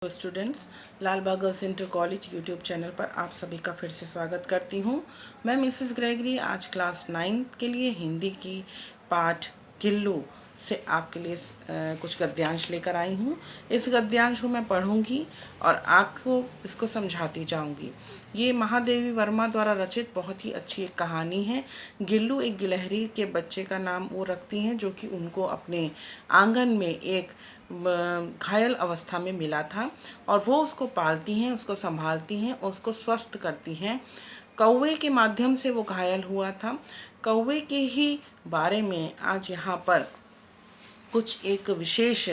तो students, Lal Bagh girls inter college YouTube channel पर आप सभी का फिर से स्वागत करती हूँ। मैं मिसेस ग्रेगरी आज क्लास 9 के लिए हिंदी की पाठ किल्लू से आपके लिए कुछ गद्यांश लेकर आई हूँ। इस गद्यांश को मैं पढ़ूंगी और आपको इसको समझाती जाऊंगी। ये महादेवी वर्मा द्वारा रचित बहुत ही अच्छी एक कहानी है। गिल्लू एक गिलहरी के बच्चे का नाम वो रखती हैं जो कि उनको अपने आंगन में एक घायल अवस्था में मिला था और वो उसको पालती हैं, उसको संभालती हैं, उसको स्वस्थ करती हैं। कौवे के माध्यम से वो घायल हुआ था। कौवे के ही बारे में आज यहाँ पर कुछ एक विशेष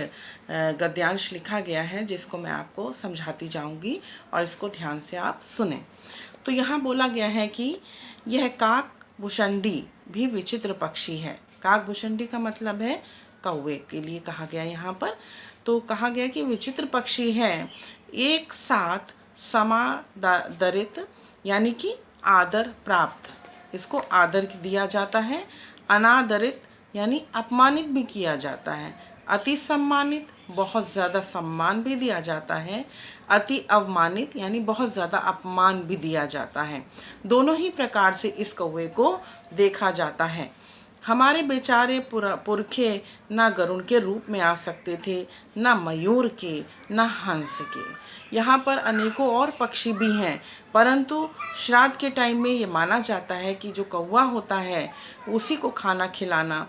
गद्यांश लिखा गया है जिसको मैं आपको समझाती जाऊंगी और इसको ध्यान से आप सुने। तो यहाँ बोला गया है कि यह काक भुषंडी भी विचित्र पक्षी है। काक भुषंडी का मतलब है कौवे के लिए कहा गया यहाँ पर। तो कहा गया कि विचित्र पक्षी है, एक साथ समादरित यानी कि आदर प्राप्त, इसको आदर दिया जाता है। अनादरित यानी अपमानित भी किया जाता है। अति सम्मानित, बहुत ज़्यादा सम्मान भी दिया जाता है। अति अवमानित यानी बहुत ज़्यादा अपमान भी दिया जाता है। दोनों ही प्रकार से इस कौवे को देखा जाता है। हमारे बेचारे पुरखे न गरुड़ के रूप में आ सकते थे, न मयूर के, न हंस के। यहाँ पर अनेकों और पक्षी भी हैं, परंतु श्राद्ध के टाइम में ये माना जाता है कि जो कौवा होता है उसी को खाना खिलाना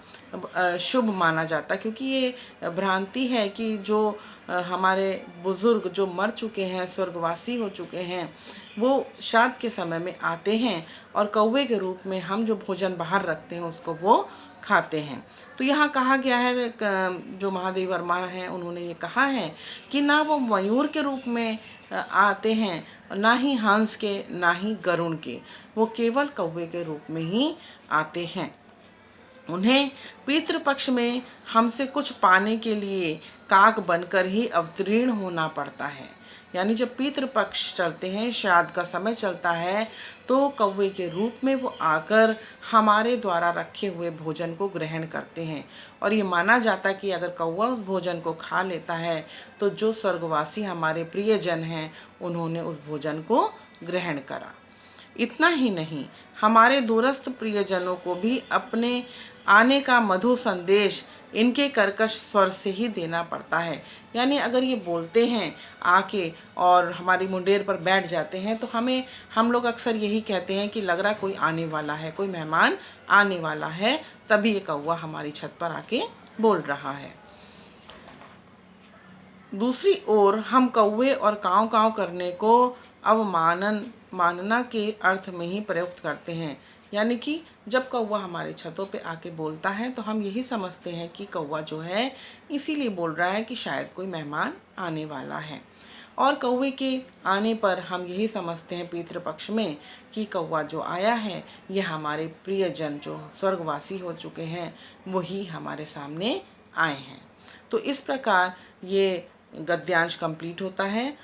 शुभ माना जाता है, क्योंकि ये भ्रांति है कि जो हमारे बुजुर्ग जो मर चुके हैं, स्वर्गवासी हो चुके हैं, वो श्राद्ध के समय में आते हैं और कौवे के रूप में हम जो भोजन बाहर रखते हैं उसको वो खाते हैं। तो यहाँ कहा गया है, जो महादेव वर्मा हैं उन्होंने ये कहा है कि ना वो मयूर के रूप में आते हैं, ना ही हंस के, ना ही गरुड़ के, वो केवल कौवे के रूप में ही आते हैं। उन्हें पितृपक्ष में हमसे कुछ पाने के लिए काक बनकर ही अवतीर्ण होना पड़ता है। यानी जब पितृपक्ष चलते हैं, श्राद्ध का समय चलता है, तो कौवे के रूप में वो आकर हमारे द्वारा रखे हुए भोजन को ग्रहण करते हैं। और ये माना जाता है कि अगर कौवा उस भोजन को खा लेता है तो जो स्वर्गवासी हमारे प्रियजन हैं उन्होंने उस भोजन को ग्रहण करा। इतना ही नहीं, हमारे दूरस्थ प्रियजनों को भी अपने आने का मधुर संदेश इनके कर्कश स्वर से ही देना पड़ता है। यानी अगर ये बोलते हैं आके और हमारी मुंडेर पर बैठ जाते हैं, तो हम लोग अक्सर यही कहते हैं कि लग रहा कोई आने वाला है, कोई मेहमान आने वाला है, तभी ये कौवा हमारी छत पर आके बोल रहा है। दूसरी ओर हम कौवे और काँव काँव करने को मानना के अर्थ में ही प्रयुक्त करते हैं। यानी कि जब कौवा हमारे छतों पे आके बोलता है तो हम यही समझते हैं कि कौवा जो है इसीलिए बोल रहा है कि शायद कोई मेहमान आने वाला है। और कौवे के आने पर हम यही समझते हैं पितृपक्ष में कि कौवा जो आया है ये हमारे प्रियजन जो स्वर्गवासी हो चुके हैं वही हमारे सामने आए हैं। तो इस प्रकार ये गद्यांश कंप्लीट होता है